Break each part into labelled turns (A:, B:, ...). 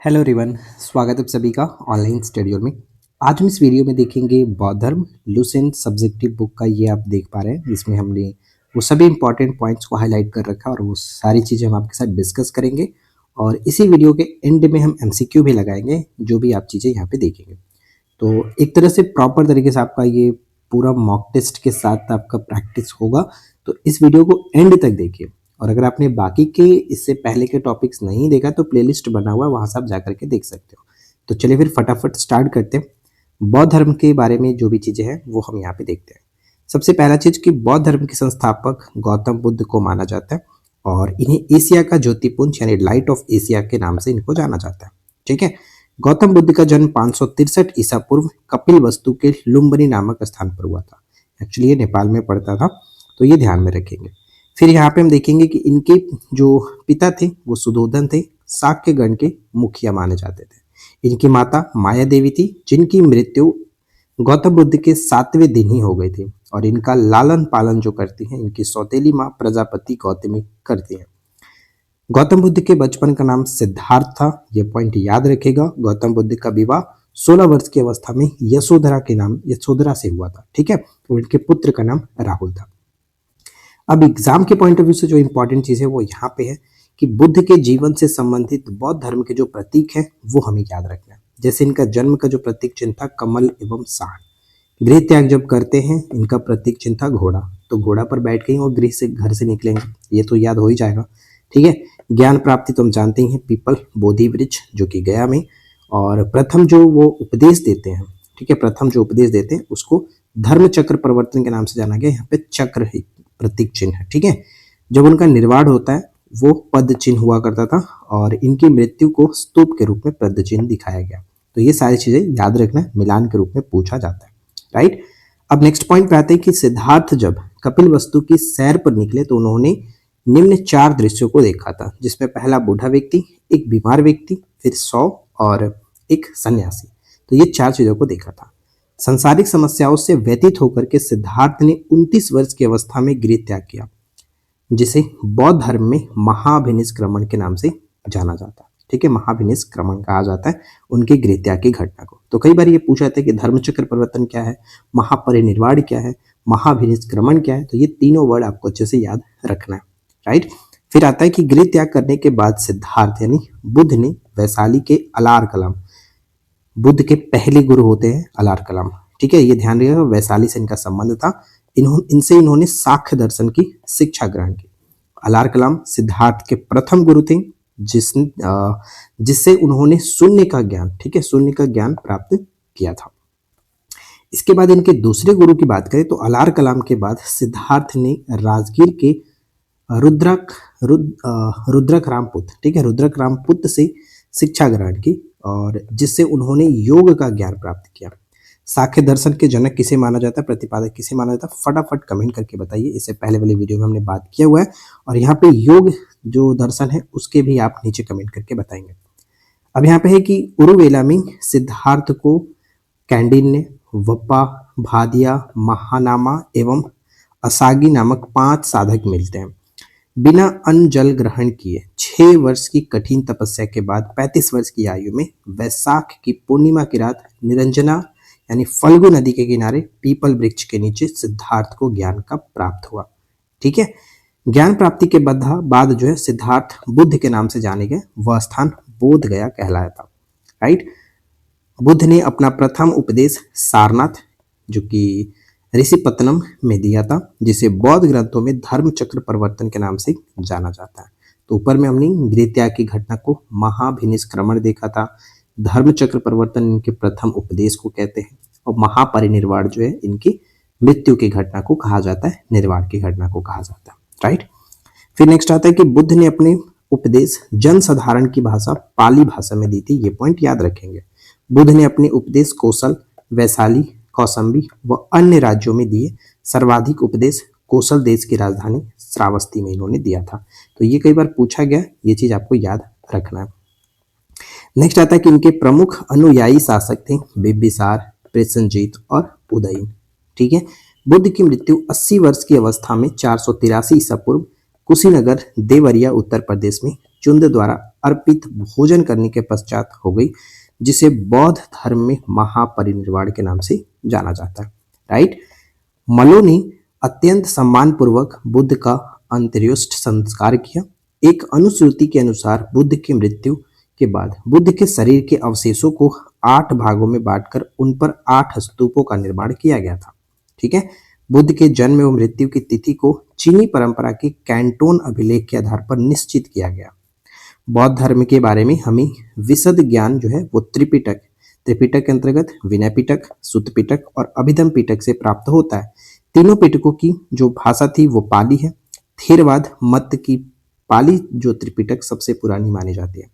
A: Hello everyone, स्वागत है आप सभी का ऑनलाइन स्टडी में। आज हम इस वीडियो में देखेंगे बौद्ध धर्म लुसेंट सब्जेक्टिव बुक का। ये आप देख पा रहे हैं, इसमें हमने वो सभी इंपॉर्टेंट पॉइंट्स को हाईलाइट कर रखा है और वो सारी चीज़ें हम आपके साथ डिस्कस करेंगे। और इसी वीडियो के एंड में हम एमसीक्यू भी लगाएंगे, जो भी आप चीज़ें यहाँ पे देखेंगे। तो एक तरह से प्रॉपर तरीके से आपका ये पूरा मॉक टेस्ट के साथ आपका प्रैक्टिस होगा। तो इस वीडियो को एंड तक देखिए। और अगर आपने बाकी के इससे पहले के टॉपिक्स नहीं देखा तो प्लेलिस्ट बना हुआ है, वहाँ से आप जा करके देख सकते हो। तो चलिए फिर फटाफट स्टार्ट करते हैं। बौद्ध धर्म के बारे में जो भी चीज़ें हैं वो हम यहाँ पे देखते हैं। सबसे पहला चीज़ कि बौद्ध धर्म के संस्थापक गौतम बुद्ध को माना जाता है और इन्हें एशिया का ज्योतिपुंज यानी लाइट ऑफ एशिया के नाम से इनको जाना जाता है। ठीक है। गौतम बुद्ध का जन्म 563 ईसा पूर्व कपिल वस्तु के लुम्बिनी नामक स्थान पर हुआ था। एक्चुअली ये नेपाल में पड़ता था, तो ये ध्यान में रखेंगे। फिर यहाँ पे हम देखेंगे कि इनके जो पिता थे वो सुधोधन थे, शाक्य गण के मुखिया माने जाते थे। इनकी माता माया देवी थी, जिनकी मृत्यु गौतम बुद्ध के 7वें दिन ही हो गई थी। और इनका लालन पालन जो करती हैं इनकी सौतेली माँ प्रजापति गौतमी करती हैं। गौतम बुद्ध के बचपन का नाम सिद्धार्थ था, ये पॉइंट याद रखेगा। गौतम बुद्ध का विवाह 16 वर्ष की अवस्था में यशोधरा से हुआ था। ठीक है। तो इनके पुत्र का नाम राहुल था। अब एग्जाम के पॉइंट ऑफ व्यू से जो इंपॉर्टेंट चीज है वो यहाँ पे है कि बुद्ध के जीवन से संबंधित बौद्ध धर्म के जो प्रतीक है वो हमें याद रखना है। जैसे इनका जन्म का जो प्रतीक चिन्ह था कमल एवं सांड। गृह त्याग जब करते हैं इनका प्रतीक चिन्ह था घोड़ा, तो घोड़ा पर बैठ के ही वो गृह से घर से निकलेंगे, ये तो याद हो ही जाएगा। ठीक है। ज्ञान प्राप्ति तो हम जानते ही हैं, पीपल बोधि वृक्ष जो कि गया में। और प्रथम जो वो उपदेश देते हैं, ठीक है, प्रथम जो उपदेश देते हैं उसको धर्म चक्र प्रवर्तन के नाम से जाना गया। यहाँ पे चक्र ही प्रतीक चिन्ह है। ठीक है। जब उनका निर्वाण होता है वो पद चिन्ह हुआ करता था और इनकी मृत्यु को स्तूप के रूप में पद चिन्ह दिखाया गया। तो ये सारी चीजें याद रखना, मिलान के रूप में पूछा जाता है। राइट। अब नेक्स्ट पॉइंट पे आते हैं कि सिद्धार्थ जब कपिल वस्तु की सैर पर निकले तो उन्होंने निम्न 4 दृश्यों को देखा था, जिसमें पहला बूढ़ा व्यक्ति, एक बीमार व्यक्ति, फिर 100 और एक सन्यासी। तो ये 4 चीजों को देखा था। सांसारिक समस्याओं से व्यतीत होकर के सिद्धार्थ ने 29 वर्ष की अवस्था में गृह त्याग किया, जिसे बौद्ध धर्म में महाभिनिष्क्रमण के नाम से जाना जाता है। ठीक है। महाभिनिष्क्रमण कहा जाता है उनके गृह त्याग की घटना को। तो कई बार ये पूछा जाता है कि धर्मचक्र परिवर्तन क्या है, महापरिनिर्वाण क्या है, महाभिनिष्क्रमण क्या है। तो ये तीनों वर्ड आपको अच्छे से याद रखना है। राइट। फिर आता है कि गृह त्याग करने के बाद सिद्धार्थ यानी बुद्ध ने वैशाली के अलार कलाम, बुद्ध के पहले गुरु होते हैं अलार कलाम। ठीक है। ये ध्यान रखिएगा, वैशाली से इनका संबंध था। इनसे इन्होंने साख्य दर्शन की शिक्षा ग्रहण की। अलार कलाम सिद्धार्थ के प्रथम गुरु थे, जिससे उन्होंने शून्य का ज्ञान, ठीक है, शून्य का ज्ञान प्राप्त किया था। इसके बाद इनके दूसरे गुरु की बात करें तो अलार कलाम के बाद सिद्धार्थ ने राजगीर के रुद्रक रामपुत, ठीक है, रुद्रक रामपुत से शिक्षा ग्रहण की और जिससे उन्होंने योग का ज्ञान प्राप्त किया। साख्य दर्शन के जनक किसे माना जाता है, प्रतिपादक किसे माना जाता है, फटाफट कमेंट करके बताइए। इससे पहले वाले वीडियो में हमने बात किया हुआ है और यहाँ पे योग जो दर्शन है उसके भी आप नीचे कमेंट करके बताएंगे। अब यहाँ पे है कि उरुवेला में सिद्धार्थ को कैंडिन ने वप्पा, भादिया, महानामा एवं असागी नामक 5 साधक मिलते हैं। बिना अन्न जल ग्रहण किए 6 वर्ष की कठिन तपस्या के बाद 35 वर्ष की आयु में वैशाख की पूर्णिमा की रात निरंजना यानी फल्गु नदी के किनारे पीपल वृक्ष के नीचे सिद्धार्थ को ज्ञान का प्राप्त हुआ। ठीक है। ज्ञान प्राप्ति के बाद जो है सिद्धार्थ बुद्ध के नाम से जाने गए, वह स्थान बोध गया कहलाया था। राइट। बुद्ध ने अपना प्रथम उपदेश सारनाथ जो कि ऋषिपत्तनम में दिया था, जिसे बौद्ध ग्रंथों में धर्म चक्र परिवर्तन के नाम से जाना जाता है। तो ऊपर में हमने गृह त्याग की घटना को महाभिनिष्क्रमण देखा था, धर्म चक्र परिवर्तन इनके प्रथम उपदेश को कहते हैं और महापरिनिर्वाण जो है इनकी मृत्यु की घटना को कहा जाता है, निर्वाण की घटना को कहा जाता है। राइट। फिर नेक्स्ट आता है कि बुद्ध ने अपने उपदेश जनसाधारण की भाषा पाली भाषा में दी थी, ये पॉइंट याद रखेंगे। बुद्ध ने अपने उपदेश कौशल, वैशाली, कौसंबी व अन्य राज्यों में दिए। सर्वाधिक उपदेश कौशल देश की राजधानी श्रावस्ती में इन्होंने दिया था। तो ये कई बार पूछा गया, ये चीज आपको याद रखना है। नेक्स्ट आता है कि इनके प्रमुख अनुयायी शासक थे बिम्बिसार, प्रसेनजीत और उदयन। ठीक है। बुद्ध की मृत्यु 80 वर्ष की अवस्था में 483 ईसा पूर्व कुशीनगर देवरिया उत्तर प्रदेश में चुंद द्वारा अर्पित भोजन करने के पश्चात हो गई, जिसे बौद्ध धर्म में महापरिनिर्वाण के नाम से जाना जाता है। राइट। मलो ने अत्यंत सम्मानपूर्वक बुद्ध का अंत्येष्टि संस्कार किया। एक अनुश्रुति के अनुसार बुद्ध की मृत्यु के बाद बुद्ध के शरीर के अवशेषों को 8 भागों में बांटकर उन पर 8 स्तूपों का निर्माण किया गया था। ठीक है। बुद्ध के जन्म एवं मृत्यु की तिथि को चीनी परंपरा के कैंटोन अभिलेख के आधार पर निश्चित किया गया। बौद्ध धर्म के बारे में हमें विशद ज्ञान जो है वो त्रिपिटक के अंतर्गत विनय पिटक, सुत्त पिटक और अभिधम पिटक से प्राप्त होता है। तीनों पिटकों की जो भाषा थी वो पाली है। थेरवाद मत की पाली जो त्रिपिटक सबसे पुरानी मानी जाती है।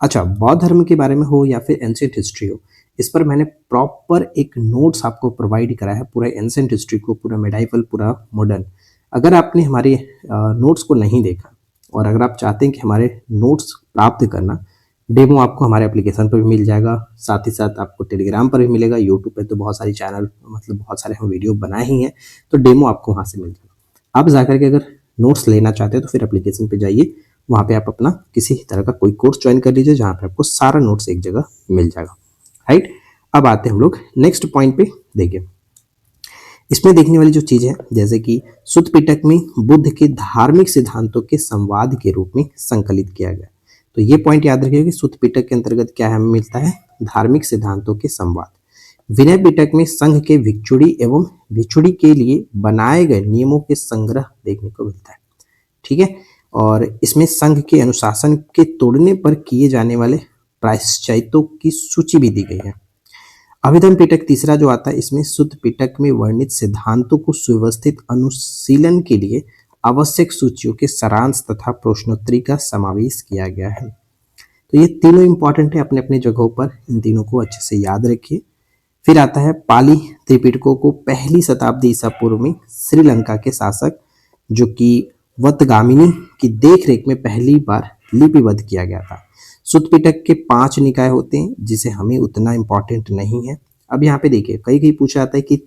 A: अच्छा, बौद्ध धर्म के बारे में हो या फिर एंशिएंट हिस्ट्री हो, इस पर मैंने प्रॉपर एक नोट्स आपको प्रोवाइड करा है, पूरा एंशिएंट हिस्ट्री को, पूरा मेडाइवल, पूरा मॉडर्न। अगर आपने हमारे नोट्स को नहीं देखा और अगर आप चाहते हैं कि हमारे नोट्स प्राप्त करना, डेमो आपको हमारे एप्लीकेशन पर भी मिल जाएगा, साथ ही साथ आपको टेलीग्राम पर भी मिलेगा। यूट्यूब पे तो बहुत सारी चैनल, मतलब बहुत सारे हम वीडियो बनाए ही हैं, तो डेमो आपको वहाँ से मिल जाएगा। आप जाकर के अगर नोट्स लेना चाहते हो तो फिर एप्लीकेशन पे जाइए, वहाँ पे आप अपना किसी तरह का कोई कोर्स ज्वाइन कर लीजिए, जहाँ पे आपको सारा नोट्स एक जगह मिल जाएगा। राइट। अब आते हैं हम लोग नेक्स्ट पॉइंट पे। देखिए, इसमें देखने वाली जो चीज़ है, जैसे कि सुत्त पिटक में बुद्ध के धार्मिक सिद्धांतों के संवाद के रूप में संकलित किया गया। तो ये पॉइंट याद रखिएगा कि सुत्त पिटक के अंतर्गत क्या हमें मिलता है, धार्मिक सिद्धांतों के संवाद। विनय पिटक में संघ के भिक्षुड़ी एवं भिक्षुड़ी के लिए बनाए गए नियमों के संग्रह देखने को मिलता है। ठीक है। और इसमें संघ के अनुशासन के तोड़ने पर किए जाने वाले प्रायश्चितों की सूची भी दी गई है। अभिधम पिटक तीसरा जो आता है, इसमें सुत्त पिटक में वर्णित सिद्धांतों को सुव्यवस्थित अनुशीलन के लिए आवश्यक सूचियों के सारांश तथा प्रश्नोत्तरी का समावेश किया गया है। तो ये तीनों इंपॉर्टेंट है अपने अपने जगहों पर, इन तीनों को अच्छे से याद रखिए। फिर आता है पाली त्रिपिटकों को पहली शताब्दी ईसा पूर्व में श्रीलंका के शासक जो कि वतगामिनी की देखरेख में पहली बार लिपिबद्ध किया गया था। सुत्त पिटक के 5 निकाय होते हैं, जिसे हमें उतना इंपॉर्टेंट नहीं है। अब यहाँ पे देखिए, कई कई पूछा जाता है कि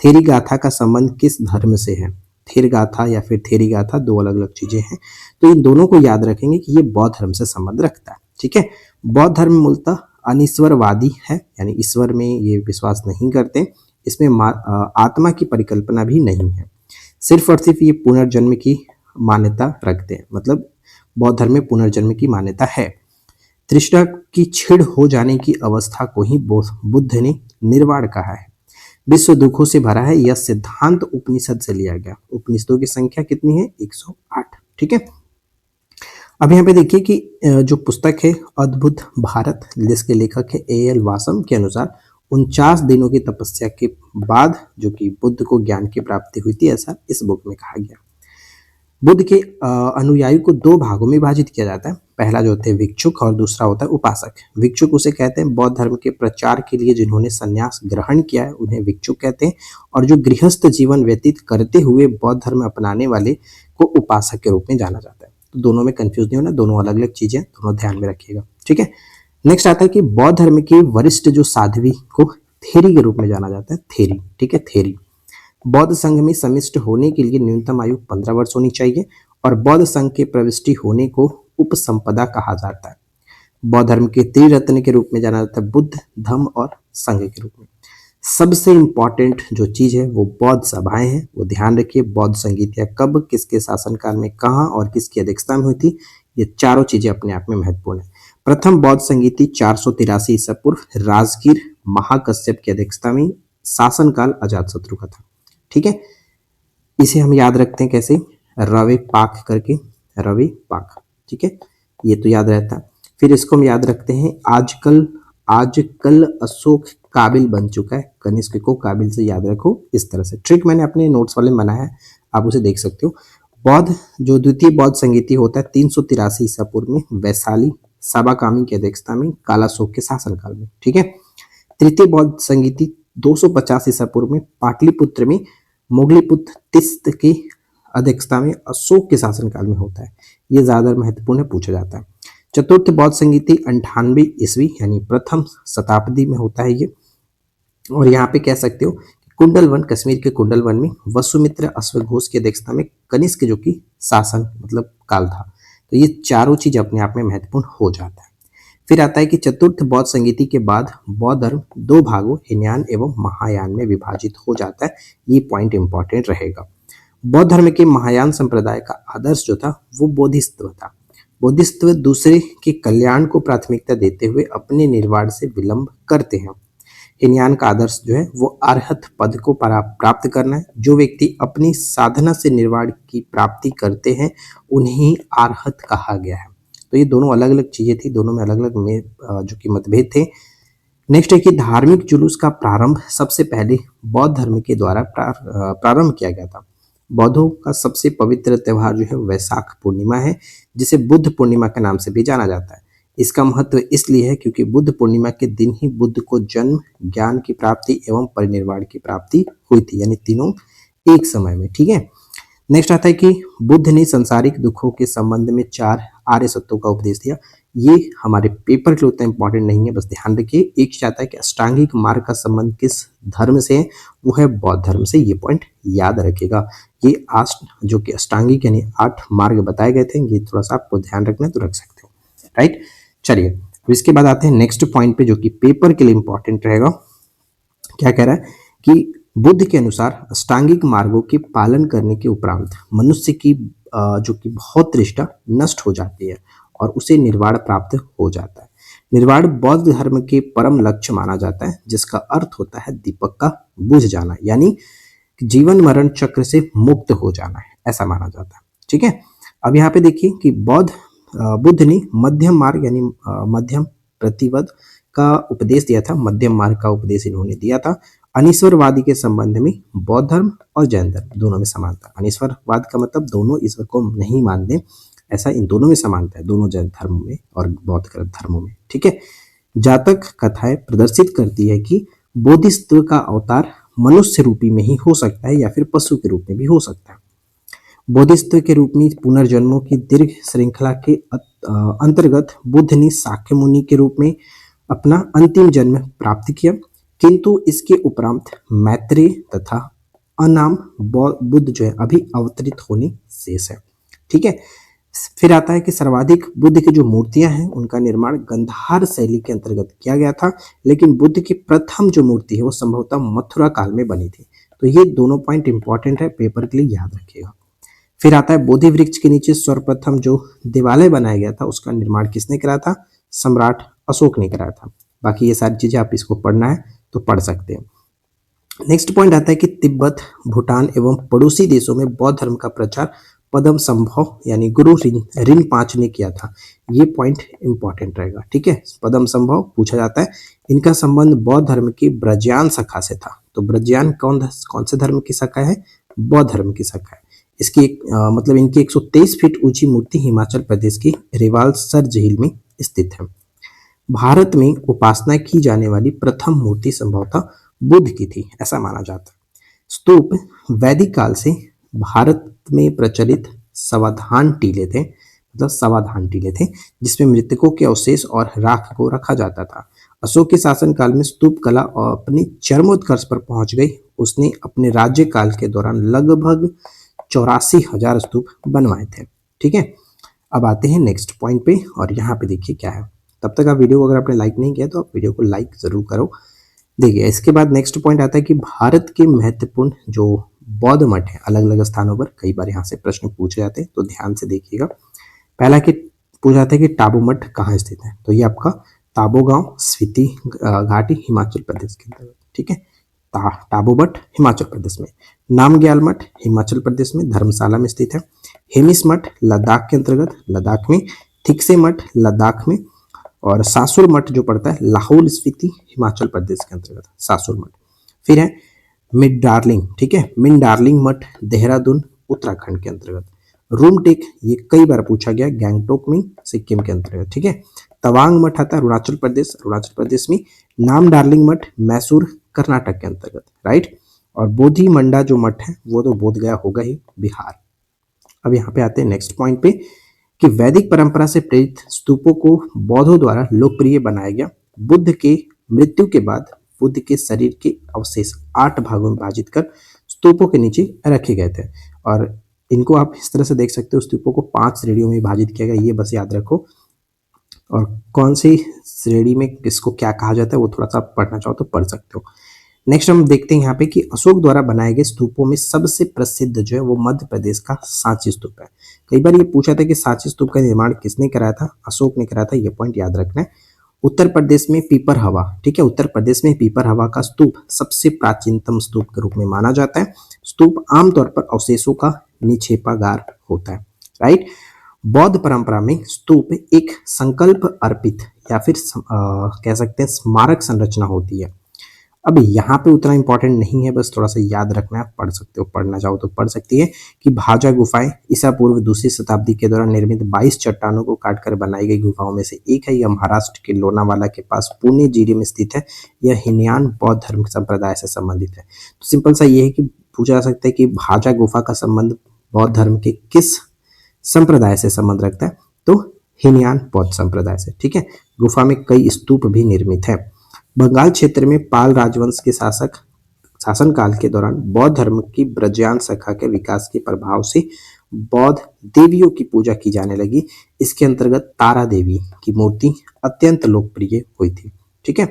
A: थेरी गाथा का संबंध किस धर्म से है। थेर गाथा या फिर थेरी गाथा दो अलग अलग चीजें हैं, तो इन दोनों को याद रखेंगे कि ये बौद्ध धर्म से संबंध रखता है। ठीक है। बौद्ध धर्म मूलतः अनिश्वरवादी है, यानी ईश्वर में ये विश्वास नहीं करते। इसमें आत्मा की परिकल्पना भी नहीं है, सिर्फ और सिर्फ ये पुनर्जन्म की मान्यता रखते हैं। मतलब बौद्ध धर्म में पुनर्जन्म की मान्यता है। तृष्णा की छिड़ हो जाने की अवस्था को ही बुद्ध ने निर्वाण कहा है। विश्व दुखों से भरा है, यह सिद्धांत उपनिषद से लिया गया। उपनिषदों की संख्या कितनी है? 108। ठीक है। अब यहाँ पे देखिए कि जो पुस्तक है अद्भुत भारत, जिसके लेखक है A.L. वासम के अनुसार 49 दिनों की तपस्या के बाद जो कि बुद्ध को ज्ञान की प्राप्ति हुई थी, ऐसा इस बुक में कहा गया। बुद्ध के अनुयायी को 2 भागों में विभाजित किया जाता है। पहला जो होता है भिक्षुक और दूसरा होता है उपासक। भिक्षुक उसे कहते हैं बौद्ध धर्म के प्रचार के लिए जिन्होंने संन्यास ग्रहण किया है, उन्हें भिक्षुक कहते हैं। और जो गृहस्थ जीवन व्यतीत करते हुए बौद्ध धर्म अपनाने वाले को उपासक के रूप में जाना जाता है। तो दोनों में कंफ्यूज नहीं होना, दोनों अलग अलग चीजें, दोनों ध्यान में रखिएगा। ठीक है। नेक्स्ट आता है कि बौद्ध धर्म के वरिष्ठ जो साध्वी को थेरी के रूप में जाना जाता है। थेरी। ठीक है। थेरी बौद्ध संघ में समिष्ट होने के लिए न्यूनतम आयु 15 वर्ष होनी चाहिए और बौद्ध संघ के प्रविष्टि होने को उपसंपदा कहा जाता है। बौद्ध धर्म के त्रिरत्न के रूप में जाना जाता है, बुद्ध, धम्म और संघ के रूप में। सबसे इंपॉर्टेंट जो चीज है वो बौद्ध सभाएं हैं, वो ध्यान रखिए। बौद्ध संगीतियां कब, किसके शासनकाल में, कहाँ और किसकी अध्यक्षता में हुई थी, ये चारों चीजें अपने आप में महत्वपूर्ण है। प्रथम बौद्ध संगीति 483 ईसा पूर्व राजगीर महाकश्यप की अध्यक्षता में, शासनकाल अजातशत्रु का था। ठीक है। इसे हम याद रखते हैं कैसे, रवे पाक करके, रवे पाक। ठीक है, ये तो याद रहता है। फिर इसको हम याद रखते हैं आजकल अशोक काबिल बन चुका है, कनिष्क को काबिल से याद रखो। इस तरह से ट्रिक मैंने अपने नोट्स वाले में बनाया है, आप उसे देख सकते हो। बौद्ध जो द्वितीय बौद्ध संगीति होता है 383 ईसा पूर्व में वैशाली साबाकामी की अध्यक्षता में, कालाशोक के शासनकाल में। ठीक है। तृतीय बौद्ध संगीति 250 ईसा पूर्व में पाटलिपुत्र में मोगलीपुत्र तिस्त की अध्यक्षता में अशोक के शासनकाल में होता है। ये ज्यादा महत्वपूर्ण है, पूछा जाता है। चतुर्थ बौद्ध संगीति 98 ईस्वी यानी प्रथम शताब्दी में होता है ये। और यहाँ पे कह सकते हो कुंडलवन, कश्मीर के कुंडलवन में वसुमित्र अश्वघोष की अध्यक्षता में कनिष्क जो कि शासन मतलब काल था। तो तो ये चारों चीज अपने आप में महत्वपूर्ण हो जाता है। फिर आता है कि चतुर्थ बौद्ध संगीति के बाद बौद्ध धर्म दो भागों हीनयान एवं महायान में विभाजित हो जाता है। ये पॉइंट इंपॉर्टेंट रहेगा। बौद्ध धर्म के महायान संप्रदाय का आदर्श जो था वो बोधिसत्व था। बोधिसत्व दूसरे के कल्याण को प्राथमिकता देते हुए अपने निर्वाण से विलंब करते हैं। हीनयान का आदर्श जो है वो अरहत पद को प्राप्त करना है। जो व्यक्ति अपनी साधना से निर्वाण की प्राप्ति करते हैं उन्हें अरहत कहा गया है। तो ये दोनों अलग अलग चीजें थी, दोनों में अलग अलग में जो कि मतभेद थे। नेक्स्ट है कि धार्मिक जुलूस का प्रारंभ सबसे पहले बौद्ध धर्म के द्वारा प्रारंभ किया गया था। बौद्धों का सबसे पवित्र त्योहार जो है वैशाख पूर्णिमा है, जिसे बुद्ध पूर्णिमा के नाम से भी जाना जाता है। इसका महत्व इसलिए है क्योंकि बुद्ध पूर्णिमा के दिन ही बुद्ध को जन्म, ज्ञान की प्राप्ति एवं परिनिर्वाण की प्राप्ति हुई थी, यानी तीनों एक समय में। ठीक है। नेक्स्ट आता है कि बुद्ध ने संसारिक दुखों के संबंध में 4 आर्य सत्यों का उपदेश दिया। ये हमारे पेपर के लिए उतना इंपॉर्टेंट नहीं है, बस ध्यान रखिए। एक चाहता है कि अष्टांगिक मार्ग का संबंध किस धर्म से है, वो है बौद्ध धर्म से। ये पॉइंट याद रखिएगा। ये 8 जो कि अष्टांगिक यानी 8 मार्ग बताए गए थे, ये थोड़ा सा आपको ध्यान रखना है तो रख सकते हो। राइट, चलिए अब इसके बाद आते हैं नेक्स्ट पॉइंट पे जो कि पेपर के लिए इंपॉर्टेंट रहेगा। क्या कह रहा है कि बुद्ध के अनुसार अष्टांगिक मार्गों के पालन करने के उपरांत मनुष्य की जो कि बहुत तृष्णा नष्ट हो जाती है और उसे निर्वाण प्राप्त हो जाता है। निर्वाण बौद्ध धर्म के परम लक्ष्य माना जाता है, जिसका अर्थ होता है दीपक का बुझ जाना, यानी जीवन मरण चक्र से मुक्त हो जाना है, ऐसा माना जाता है। ठीक है। अब यहाँ पे देखिए कि बुद्ध ने मध्यम मार्ग यानी मध्यम प्रतिपद का उपदेश दिया था। मध्यम मार्ग का उपदेश इन्होंने दिया था। अनीश्वरवादी के संबंध में बौद्ध धर्म और जैन धर्म दोनों में समानता। अनीश्वरवाद का मतलब दोनों ईश्वर को नहीं मानते, ऐसा इन दोनों में समानता है, दोनों जैन धर्म में और बौद्ध धर्मों में। ठीक है। जातक कथाएं प्रदर्शित करती है कि बोधिसत्व का अवतार मनुष्य रूपी में ही हो सकता है या फिर पशु के रूप में भी हो सकता है। बोधिसत्व के रूप में पुनर्जन्मों की दीर्घ श्रृंखला के अंतर्गत बुद्ध ने शाक्य मुनि के रूप में अपना अंतिम जन्म प्राप्त किया, किंतु इसके उपरांत मैत्रेय तथा अनाम बुद्ध जो है अभी अवतरित होने शेष है। ठीक है। फिर आता है कि सर्वाधिक बुद्ध की जो मूर्तियां हैं उनका निर्माण गंधार शैली के अंतर्गत किया गया था, लेकिन बुद्ध की प्रथम जो मूर्ति है वो संभवतः मथुरा काल में बनी थी। तो ये दोनों पॉइंट इंपॉर्टेंट है, पेपर के लिए याद रखिएगा। फिर आता है बोधि वृक्ष के नीचे सर्वप्रथम जो देवालय बनाया गया था उसका निर्माण किसने कराया था? सम्राट अशोक ने कराया था। बाकी ये सारी चीजें आप इसको पढ़ना है तो पढ़ सकते हैं। नेक्स्ट पॉइंट आता है कि तिब्बत, भूटान एवं पड़ोसी देशों में बौद्ध धर्म का प्रचार पदम संभव यानी गुरु रिनपांच ने किया था। ये पॉइंट इंपॉर्टेंट रहेगा। ठीक है। पदम संभव पूछा जाता है। इनका संबंध बौद्ध धर्म की ब्रजयान शाखा से था। तो ब्रजयान कौन से धर्म की शाखा है? बौद्ध धर्म की शाखा है। इसकी मतलब इनकी 123 फीट ऊंची मूर्ति हिमाचल प्रदेश की रिवालसर झील में स्थित है। भारत में उपासना की जाने वाली प्रथम मूर्ति संभवतः बुद्ध की थी, ऐसा माना जाता है। स्तूप वैदिक काल से भारत में प्रचलित समाधान टीले थे, मतलब समाधान टीले थे, जिसमें मृतकों के अवशेष और राख को रखा जाता था। अशोक के शासनकाल में स्तूप कला अपनी चरमोत्कर्ष पर पहुंच गई। उसने अपने राज्यकाल के दौरान लगभग 84,000 स्तूप बनवाए थे। ठीक है। अब आते हैं नेक्स्ट पॉइंट पे, और यहाँ पे देखिए क्या है। तब तक आप वीडियो को अगर आपने लाइक नहीं किया तो आप वीडियो को लाइक जरूर करो। देखिए इसके बाद नेक्स्ट पॉइंट आता है कि भारत के महत्वपूर्ण जो बौद्ध मठ है अलग अलग स्थानों पर, कई बार यहाँ से प्रश्न पूछे जाते हैं तो ध्यान से देखिएगा। पहला कि पूछा जाता है कि टाबू मठ कहाँ स्थित है, तो ये आपका ताबो गांव, स्पीति घाटी, हिमाचल प्रदेश के अंतर्गत। ठीक है। टाबू मठ हिमाचल प्रदेश में, नामग्याल मठ हिमाचल प्रदेश में धर्मशाला में स्थित है। हेमिस मठ लद्दाख के अंतर्गत, लद्दाख में। थिक्से मठ लद्दाख में, और सासुर मठ जो पड़ता है लाहौल स्पीति हिमाचल प्रदेश के अंतर्गत, सासुर मठ। फिर है मिड डार्लिंग, ठीक है, मिन डार्लिंग मठ देहरादून उत्तराखंड के अंतर्गत। रूमटेक ये कई बार पूछा गया, गैंगटोक में सिक्किम के अंतर्गत। ठीक है। तवांग मठ आता है अरुणाचल प्रदेश में। नाम डार्लिंग मठ मैसूर कर्नाटक के अंतर्गत, राइट। और बोधि मंडा जो मठ है वो तो बोध गया होगा ही, बिहार। अब यहाँ पे आते हैं नेक्स्ट पॉइंट पे कि वैदिक परंपरा से प्रेरित स्तूपों को बौद्धों द्वारा लोकप्रिय बनाया गया। बुद्ध के मृत्यु के बाद बुद्ध के शरीर के अवशेष 8 भागों में विभाजित कर स्तूपों के नीचे रखे गए थे, और इनको आप इस तरह से देख सकते हो, स्तूपों को 5 श्रेणियों में विभाजित किया गया, ये बस याद रखो। और कौन सी श्रेणी में किसको क्या कहा जाता है वो थोड़ा सा आप पढ़ना चाहो तो पढ़ सकते हो। नेक्स्ट हम देखते हैं यहाँ पे कि अशोक द्वारा बनाए गए स्तूपों में सबसे प्रसिद्ध जो है वो मध्य प्रदेश का सांची स्तूप है। कई बार ये पूछा था कि सांची स्तूप का निर्माण किसने कराया था, अशोक ने कराया था, ये पॉइंट याद रखना है। उत्तर प्रदेश में पीपर हवा, ठीक है, उत्तर प्रदेश में पीपर हवा का स्तूप सबसे प्राचीनतम स्तूप के रूप में माना जाता है। स्तूप आमतौर पर अवशेषों का निक्षेपागार होता है, राइट। बौद्ध परंपरा में स्तूप एक संकल्प अर्पित या फिर कह सकते हैं स्मारक संरचना होती है। अब यहाँ पे उतना इंपॉर्टेंट नहीं है, बस थोड़ा सा याद रखना है, पढ़ सकते हो, पढ़ना चाहो तो पढ़ सकती है कि भाजा गुफाएं ईसा पूर्व 2री शताब्दी के दौरान निर्मित 22 चट्टानों को काटकर बनाई गई गुफाओं में से एक है। यह महाराष्ट्र के लोनावाला के पास पुणे जिले में स्थित है। यह हिनयान बौद्ध धर्म संप्रदाय से संबंधित है। तो सिंपल सा ये है कि पूछा जा सकता है कि भाजा गुफा का संबंध बौद्ध धर्म के किस संप्रदाय से संबंध रखता है, तो हिनयान बौद्ध संप्रदाय से, ठीक है। गुफा में कई स्तूप भी निर्मित है। बंगाल क्षेत्र में पाल राजवंश के शासनकाल के दौरान बौद्ध धर्म की ब्रजयान शाखा के विकास के प्रभाव से बौद्ध देवियों की पूजा की जाने लगी। इसके अंतर्गत तारा देवी की मूर्ति अत्यंत लोकप्रिय हुई थी, ठीक है।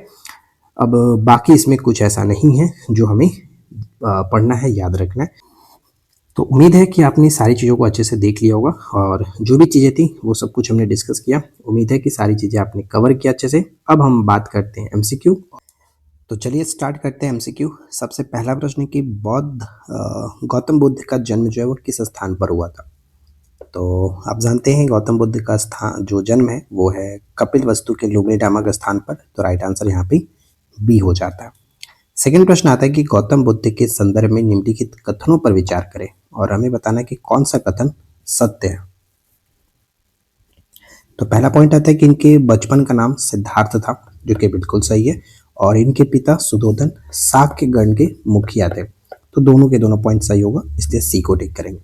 A: अब बाकी इसमें कुछ ऐसा नहीं है जो हमें पढ़ना है, याद रखना है। तो उम्मीद है कि आपने सारी चीज़ों को अच्छे से देख लिया होगा और जो भी चीज़ें थी वो सब कुछ हमने डिस्कस किया। उम्मीद है कि सारी चीज़ें आपने कवर किया अच्छे से। अब हम बात करते हैं एमसीक्यू। तो चलिए स्टार्ट करते हैं एमसीक्यू। सबसे पहला प्रश्न है कि गौतम बुद्ध का जन्म जो है वो किस स्थान पर हुआ था। तो आप जानते हैं गौतम बुद्ध का स्थान जो जन्म है वो है कपिल वस्तु के लुम्बिनी नामक स्थान पर। तो राइट आंसर यहाँ पे बी हो जाता है। सेकेंड प्रश्न आता है कि गौतम बुद्ध के संदर्भ में निम्नलिखित कथनों पर विचार करें और हमें बताना है कि कौन सा कथन सत्य है। तो पहला पॉइंट आता है कि इनके बचपन का नाम सिद्धार्थ था, जो कि बिल्कुल सही है, और इनके पिता सुधोधन शाक्य गण के मुखिया थे। तो दोनों के दोनों पॉइंट सही होगा, इसलिए सी को टिक करेंगे।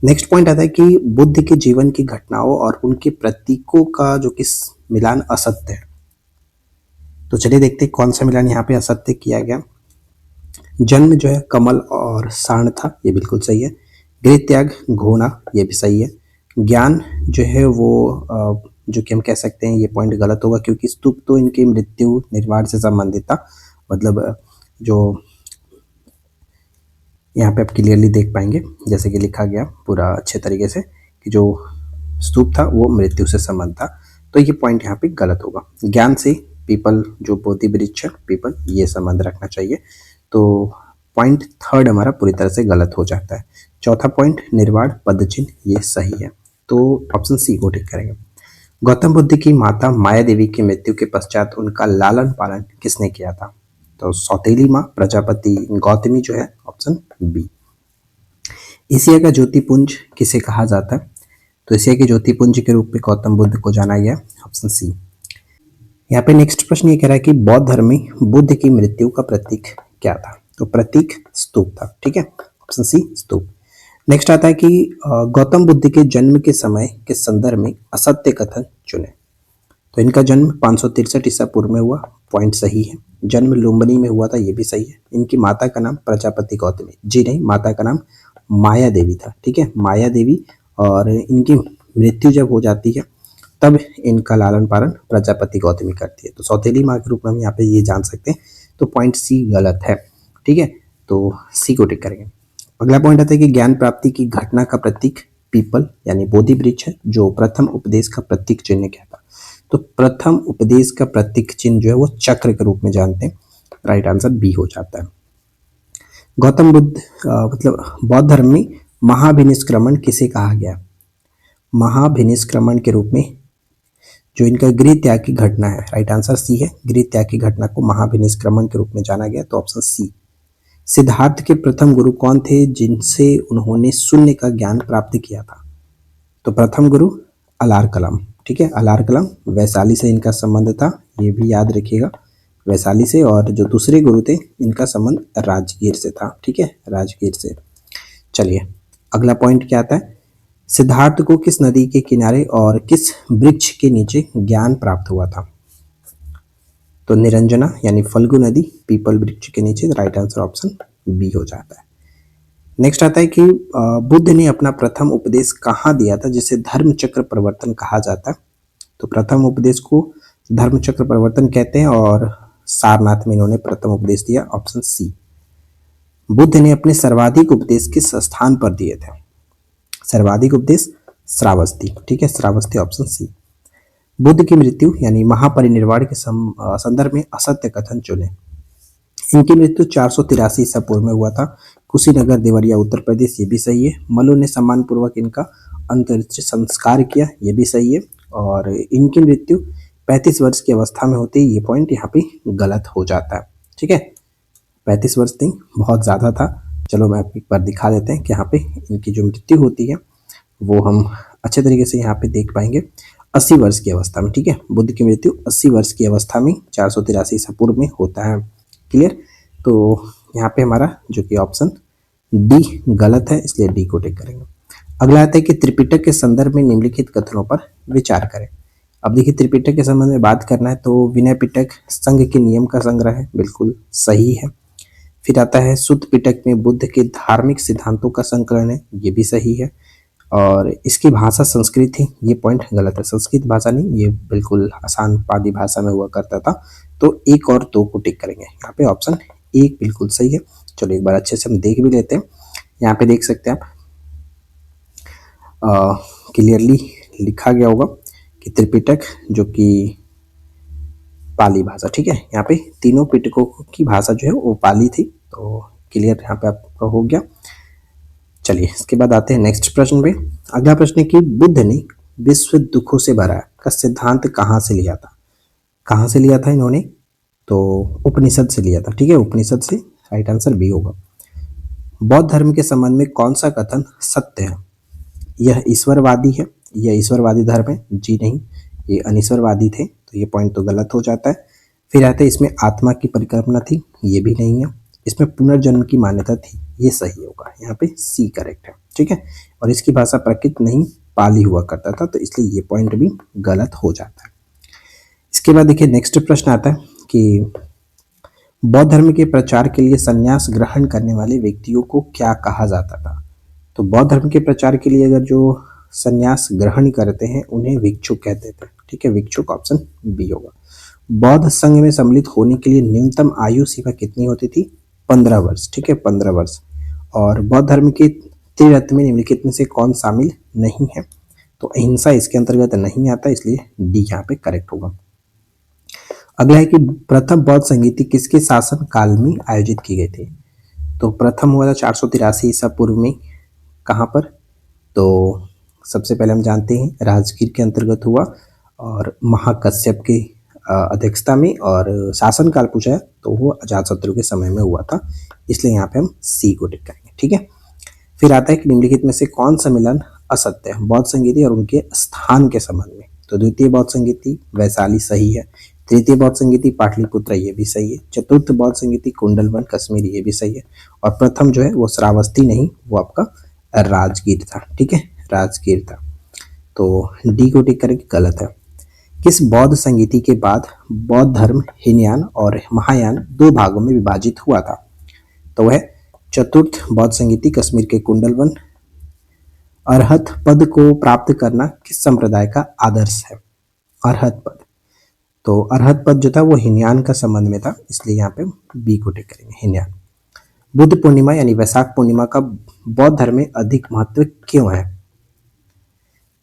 A: नेक्स्ट पॉइंट आता है कि बुद्ध के जीवन की घटनाओं और उनके प्रतीकों का जो कि मिलान असत्य है। तो चलिए देखते हैं कौन सा मिलान यहाँ पे असत्य किया गया। जन्म जो है कमल और साण था, ये बिल्कुल सही है। गृह त्याग घोड़ा, ये भी सही है। ज्ञान जो है वो जो कि हम कह सकते हैं ये पॉइंट गलत होगा, क्योंकि स्तूप तो इनकी मृत्यु निर्वाण से संबंधित था। मतलब जो यहाँ पे आप क्लियरली देख पाएंगे जैसे कि लिखा गया पूरा अच्छे तरीके से कि जो स्तूप था वो मृत्यु से संबंध था। तो ये पॉइंट यहाँ पे गलत होगा। ज्ञान से पीपल जो बोधि वृक्ष है पीपल, ये संबंध रखना चाहिए। तो पॉइंट थर्ड हमारा पूरी तरह से गलत हो जाता है। चौथा पॉइंट निर्वाण पदचिन्ह, ये सही है। तो ऑप्शन सी को टिक करेंगे। गौतम बुद्ध की माता माया देवी की मृत्यु के पश्चात उनका लालन पालन किसने किया था। तो सौतेली माँ प्रजापति गौतमी जो है, ऑप्शन बी। एशिया का ज्योतिपुंज किसे कहा जाता है। तो एशिया के ज्योतिपुंज के रूप में गौतम बुद्ध को जाना गया, ऑप्शन सी। यहाँ पे नेक्स्ट प्रश्न ये कह रहा है कि बौद्ध धर्म में बुद्ध की मृत्यु का प्रतीक क्या था। तो प्रतीक स्तूप था, ठीक है, ऑप्शन सी स्तूप। नेक्स्ट आता है कि गौतम बुद्ध के जन्म के समय के संदर्भ में असत्य कथन चुने। तो इनका जन्म 563 ईसा पूर्व में हुआ, पॉइंट सही है। जन्म लुम्बिनी में हुआ था, ये भी सही है। इनकी माता का नाम प्रजापति गौतमी, जी नहीं, माता का नाम माया देवी था, ठीक है, माया देवी। और इनकी मृत्यु जब हो जाती है तब इनका लालन पालन प्रजापति गौतमी करती है। तो सौतेली माँ के रूप में हम यहाँ पे ये जान सकते हैं। तो पॉइंट सी गलत है, ठीक है, तो सी को टिक करेंगे। अगला पॉइंट आता है कि ज्ञान प्राप्ति की घटना का प्रतीक पीपल यानी बोधि वृक्ष है, जो प्रथम उपदेश का प्रतीक चिन्ह क्या था। तो प्रथम उपदेश का प्रतीक चिन्ह जो है वो चक्र के रूप में जानते हैं, राइट आंसर बी हो जाता है। गौतम बुद्ध मतलब बौद्ध धर्म में महाभिनिष्क्रमण किसे कहा गया। महाभिनिष्क्रमण के रूप में जो इनका गृह त्याग की घटना है, राइट आंसर सी है। गृह त्याग की घटना को महाभिनिष्क्रमण के रूप में जाना गया, तो ऑप्शन सी। सिद्धार्थ के प्रथम गुरु कौन थे जिनसे उन्होंने शून्य का ज्ञान प्राप्त किया था। तो प्रथम गुरु अलार कलाम, ठीक है, अलार कलाम वैशाली से इनका संबंध था, ये भी याद रखिएगा, वैशाली से। और जो दूसरे गुरु थे इनका संबंध राजगीर से था, ठीक है, राजगीर से। चलिए अगला पॉइंट क्या आता है। सिद्धार्थ को किस नदी के किनारे और किस वृक्ष के नीचे ज्ञान प्राप्त हुआ था। तो निरंजना यानी फल्गु नदी पीपल वृक्ष के नीचे, राइट आंसर ऑप्शन बी हो जाता है। नेक्स्ट आता है कि बुद्ध ने अपना प्रथम उपदेश कहाँ दिया था जिसे धर्म चक्र परिवर्तन कहा जाता है। तो प्रथम उपदेश को धर्म चक्र परिवर्तन कहते हैं और सारनाथ में इन्होंने प्रथम उपदेश दिया, ऑप्शन सी। बुद्ध ने अपने सर्वाधिक उपदेश किस स्थान पर दिए थे? सर्वाधिक उपदेश श्रावस्ती, ठीक है, श्रावस्ती, ऑप्शन सी। बुद्ध की मृत्यु यानी महापरिनिर्वाण के संदर्भ में असत्य कथन चुने। इनकी मृत्यु 483 ईसा पूर्व में हुआ था, कुशीनगर देवरिया उत्तर प्रदेश, ये भी सही है। मल्लू ने सम्मानपूर्वक इनका अंत्येष्टि संस्कार किया, ये भी सही है। और इनकी मृत्यु 35 वर्ष की अवस्था में होती है, ये पॉइंट यहाँ पे गलत हो जाता है, ठीक है। 35 वर्ष नहीं, बहुत ज़्यादा था। चलो मैं एक बार दिखा देते हैं कि यहाँ पे इनकी जो मृत्यु होती है वो हम अच्छे तरीके से यहाँ पे देख पाएंगे। 80 वर्ष की अवस्था में, ठीक है, बुद्ध की मृत्यु 80 वर्ष की अवस्था में 483 ईसा पूर्व में होता है। क्लियर? तो यहाँ पे हमारा जो कि ऑप्शन डी गलत है, इसलिए डी को टिक करेंगे। अगला आता है कि त्रिपिटक के संदर्भ में निम्नलिखित कथनों पर विचार करें। अब देखिए, त्रिपिटक के संबंध में बात करना है तो विनय पिटक संघ के नियम का संग्रह है, बिल्कुल सही है। फिर आता है सुत्त पिटक में बुद्ध के धार्मिक सिद्धांतों का संकलन है, ये भी सही है। और इसकी भाषा संस्कृत थी, ये पॉइंट गलत है, संस्कृत भाषा नहीं, ये बिल्कुल आसान पादी भाषा में हुआ करता था। तो एक और दो को टिक करेंगे, यहाँ पे ऑप्शन एक बिल्कुल सही है। चलो एक बार अच्छे से हम देख भी लेते हैं। यहाँ पे देख सकते हैं आप, क्लियरली लिखा गया होगा कि त्रिपिटक जो कि पाली भाषा, ठीक है, यहाँ पे तीनों पिटकों की भाषा जो है वो पाली थी, तो क्लियर यहाँ पे आपका हो गया। चलिए इसके बाद आते हैं नेक्स्ट प्रश्न पे। अगला प्रश्न है कि बुद्ध ने विश्व दुखों से भरा का सिद्धांत कहाँ से लिया था? कहाँ से लिया था इन्होंने? तो उपनिषद से लिया था, ठीक है, उपनिषद से, राइट आंसर बी होगा। बौद्ध धर्म के संबंध में कौन सा कथन सत्य है? यह ईश्वरवादी है, यह ईश्वरवादी धर्म है, जी नहीं, ये अनिश्वरवादी थे, तो ये पॉइंट तो गलत हो जाता है। फिर आता है इसमें आत्मा की परिकल्पना थी, ये भी नहीं है। इसमें पुनर्जन्म की मान्यता थी, ये सही होगा, यहाँ पे सी करेक्ट है, ठीक है। और इसकी भाषा प्रकृत नहीं पाली हुआ करता था, तो इसलिए ये पॉइंट भी गलत हो जाता है। इसके बाद देखिए नेक्स्ट प्रश्न आता है कि बौद्ध धर्म के प्रचार के लिए संन्यास ग्रहण करने वाले व्यक्तियों को क्या कहा जाता था? तो बौद्ध धर्म के प्रचार के लिए अगर जो संन्यास ग्रहण करते हैं उन्हें भिक्षुक कहते थे, ठीक है, भिक्षुक, ऑप्शन बी होगा। बौद्ध संघ में सम्मिलित होने के लिए न्यूनतम आयु सीमा कितनी होती थी? 15 वर्ष, ठीक है, 15 वर्ष। और बौद्ध धर्म के त्रिरत्न में निम्नलिखित में से कौन शामिल नहीं है? तो अहिंसा इसके अंतर्गत नहीं आता, इसलिए डी यहाँ पे करेक्ट होगा। अगला है कि प्रथम बौद्ध संगीति किसके शासन काल में आयोजित की गई थी? तो प्रथम हुआ था 483 ईसा पूर्व में, कहाँ पर? तो सबसे पहले हम जानते हैं राजगीर के अंतर्गत हुआ और महाकश्यप की अध्यक्षता में, और शासन काल पूछा है तो वो अजातशत्रु के समय में हुआ था, इसलिए यहाँ पे हम सी को टिक करेंगे, ठीक है। फिर आता है कि निम्नलिखित में से कौन सम्मेलन असत्य है बौद्ध संगीति और उनके स्थान के संबंध में? तो द्वितीय बौद्ध संगीति वैशाली सही है, तृतीय बौद्ध संगीति पाटलिपुत्र ये भी सही है, चतुर्थ बौद्ध संगीति कुंडलवन कश्मीर ये भी सही है, और प्रथम जो है वो श्रावस्ती नहीं, वो आपका राजगीर था, ठीक है, राजगीर था। तो डी को टिक करके गलत है। किस बौद्ध संगीति के बाद बौद्ध धर्म हीनयान और महायान दो भागों में विभाजित हुआ था? तो वह चतुर्थ बौद्ध संगीति कश्मीर के कुंडलवन। अरहत पद को प्राप्त करना किस संप्रदाय का आदर्श है? अरहत पद, तो अरहत पद जो था वो हीनयान का संबंध में था, इसलिए यहाँ पे बी को टिक करेंगे, हीनयान। बुद्ध पूर्णिमा यानी वैशाख पूर्णिमा का बौद्ध धर्म में अधिक महत्व क्यों है?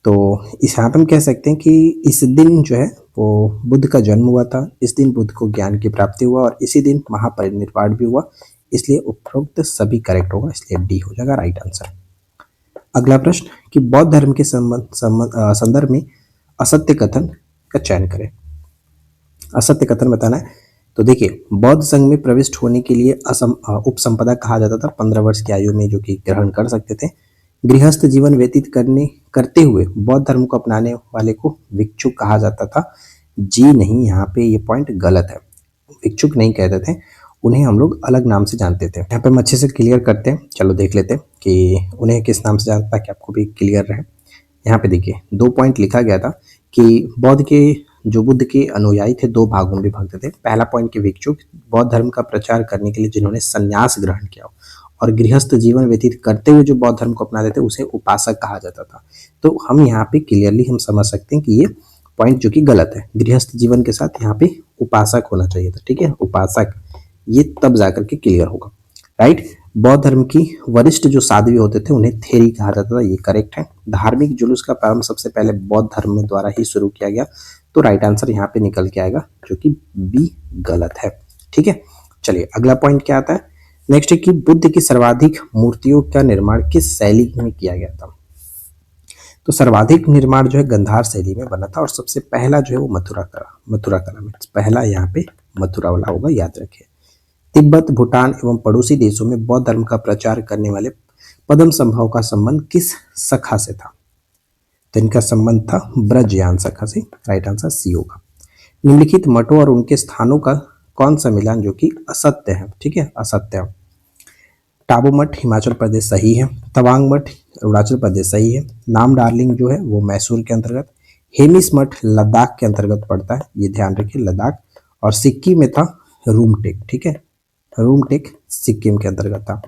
A: तो इस यहाँ पे हम कह सकते हैं कि इस दिन जो है वो बुद्ध का जन्म हुआ था, इस दिन बुद्ध को ज्ञान की प्राप्ति हुआ और इसी दिन महापरिनिर्वाण भी हुआ, इसलिए उपरोक्त सभी करेक्ट होगा, इसलिए डी हो जाएगा राइट आंसर। अगला प्रश्न कि बौद्ध धर्म के संदर्भ में असत्य कथन का चयन करें। असत्य कथन बताना है, तो देखिए बौद्ध संघ में प्रविष्ट होने के लिए उपसंपदा कहा जाता था, 15 वर्ष की आयु में जो कि ग्रहण कर सकते थे। गृहस्थ जीवन व्यतीत करते हुए बौद्ध धर्म को अपनाने वाले को भिक्षुक कहा जाता था, जी नहीं, यहाँ पे ये पॉइंट गलत है, भिक्षुक नहीं कहते थे, उन्हें हम लोग अलग नाम से जानते थे। यहाँ पे हम अच्छे से क्लियर करते हैं, चलो देख लेते हैं कि उन्हें किस नाम से जानते, ताकि आपको भी क्लियर रहे। यहाँ पे देखिए 2 पॉइंट लिखा गया था कि बौद्ध के जो बुद्ध के अनुयायी थे 2 भागों में विभक्त थे। पहला पॉइंट कि भिक्षुक बौद्ध धर्म का प्रचार करने के लिए जिन्होंने संन्यास ग्रहण किया, और गृहस्थ जीवन व्यतीत करते हुए जो बौद्ध धर्म को अपनाते थे उसे उपासक कहा जाता था। तो हम यहाँ पे क्लियरली हम समझ सकते हैं कि ये पॉइंट जो कि गलत है, गृहस्थ जीवन के साथ यहाँ पे उपासक होना चाहिए था। ठीक है, उपासक, ये तब जाकर के क्लियर होगा। राइट, बौद्ध धर्म की वरिष्ठ जो साध्वी होते थे उन्हें थेरी कहा जाता था, ये करेक्ट है। धार्मिक जुलूस का प्रारंभ सबसे पहले बौद्ध धर्म में द्वारा ही शुरू किया गया, तो राइट आंसर यहाँ पे निकल के आएगा जो कि बी गलत है। ठीक है, चलिए अगला पॉइंट क्या आता है, नेक्स्ट है कि बुद्ध की सर्वाधिक मूर्तियों का निर्माण किस शैली में किया गया था। तो सर्वाधिक निर्माण जो है गंधार शैली में बना था और सबसे पहला जो है वो मथुरा कला में, पहला यहाँ पे मथुरा वाला होगा, याद रखिए। तिब्बत, भूटान एवं पड़ोसी देशों में बौद्ध धर्म का प्रचार करने वाले पद्म संभव का संबंध किस शाखा से था। तो इनका संबंध था ब्रजयान शाखा से, राइट आंसर सी होगा। निम्नलिखित मठों और उनके स्थानों का कौन सा मिलान जो कि असत्य है। ठीक है, असत्य है। टाबू मठ हिमाचल प्रदेश सही है, तवांग मठ अरुणाचल प्रदेश सही है, नाम डार्लिंग जो है वो मैसूर के अंतर्गत, हेमिस मठ लद्दाख के अंतर्गत पड़ता है, ये ध्यान रखिए लद्दाख, और सिक्किम में था रूमटेक। ठीक है, रूमटेक सिक्किम के अंतर्गत था,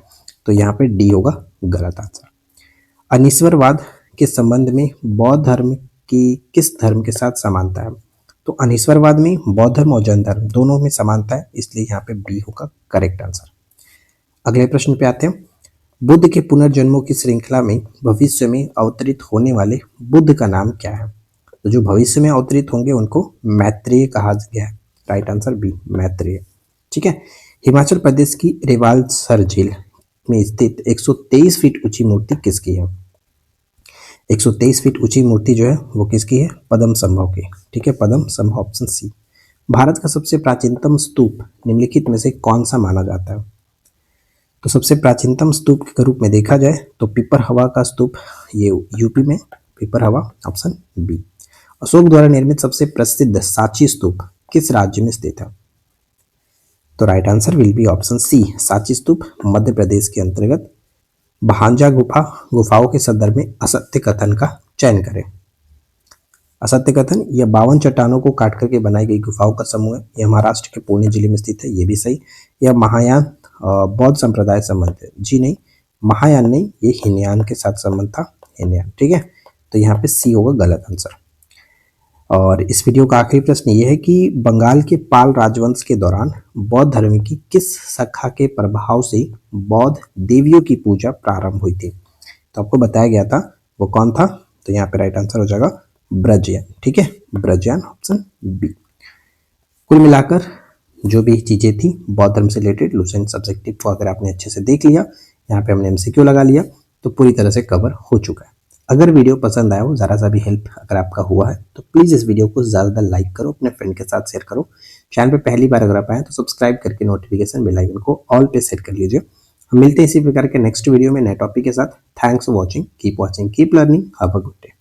A: तो यहाँ पे डी होगा गलत आंसर। अनीश्वरवाद के संबंध में बौद्ध धर्म की किस धर्म के साथ समानता है। तो अनीश्वरवाद में बौद्ध धर्म और जैन धर्म दोनों में समानता है, इसलिए यहाँ पे बी होगा करेक्ट आंसर। अगले प्रश्न पे आते हैं, बुद्ध के पुनर्जन्मों की श्रृंखला में भविष्य में अवतरित होने वाले बुद्ध का नाम क्या है। तो जो भविष्य में अवतरित होंगे उनको मैत्रेय कहा गया है, राइट आंसर बी मैत्रेय। ठीक है, हिमाचल प्रदेश की रिवाल्सर झील में स्थित 123 फीट ऊंची मूर्ति किसकी है। 123 फीट ऊंची मूर्ति जो है वो किसकी है, पद्म संभव की। ठीक है, पद्म संभव, ऑप्शन सी। भारत का सबसे प्राचीनतम स्तूप निम्नलिखित में से कौन सा माना जाता है। तो सबसे प्राचीनतम स्तूप के रूप में देखा जाए तो पिपर हवा का स्तूप, ये यूपी में पिपर हवा, ऑप्शन बी। अशोक द्वारा निर्मित सबसे प्रसिद्ध सांची स्तूप किस राज्य में स्थित है। तो right answer will be option C, Sanchi स्तूप मध्य प्रदेश के अंतर्गत। भांजा गुफाओं के संदर्भ में असत्य कथन का चयन करें। असत्य कथन, यह 52 चट्टानों को काट करके बनाई गई गुफाओं का समूह है, यह महाराष्ट्र के पुणे जिले में स्थित है, ये भी सही। यह महायान बौद्ध संप्रदाय संबंध है, जी नहीं, महायान नहीं, ये हीनयान के साथ संबंध था, हीनयान। ठीक है, तो यहाँ पे सी होगा गलत आंसर। और इस वीडियो का आखिरी प्रश्न ये है कि बंगाल के पाल राजवंश के दौरान बौद्ध धर्म की किस शाखा के प्रभाव से बौद्ध देवियों की पूजा प्रारंभ हुई थी। तो आपको बताया गया था वो कौन था, तो यहाँ पे राइट आंसर हो जाएगा ब्रजयान। ठीक है, ब्रजयान, ऑप्शन बी। कुल मिलाकर जो भी चीज़ें थी बौद्ध धर्म से रिलेटेड लुसेंट सब्जेक्टिव को अगर आपने अच्छे से देख लिया, यहाँ पे हमने एमसीक्यू लगा लिया, तो पूरी तरह से कवर हो चुका है। अगर वीडियो पसंद आया हो, ज़रा सा भी हेल्प अगर आपका हुआ है, तो प्लीज़ इस वीडियो को ज़्यादा लाइक करो, अपने फ्रेंड के साथ शेयर करो। चैनल पे पहली बार अगर आप आए तो सब्सक्राइब करके नोटिफिकेशन बेल आइकन को ऑल पे सेट कर लीजिए। हम मिलते हैं इसी प्रकार के नेक्स्ट वीडियो में नए टॉपिक के साथ। Thanks for watching, keep learning, have a good day.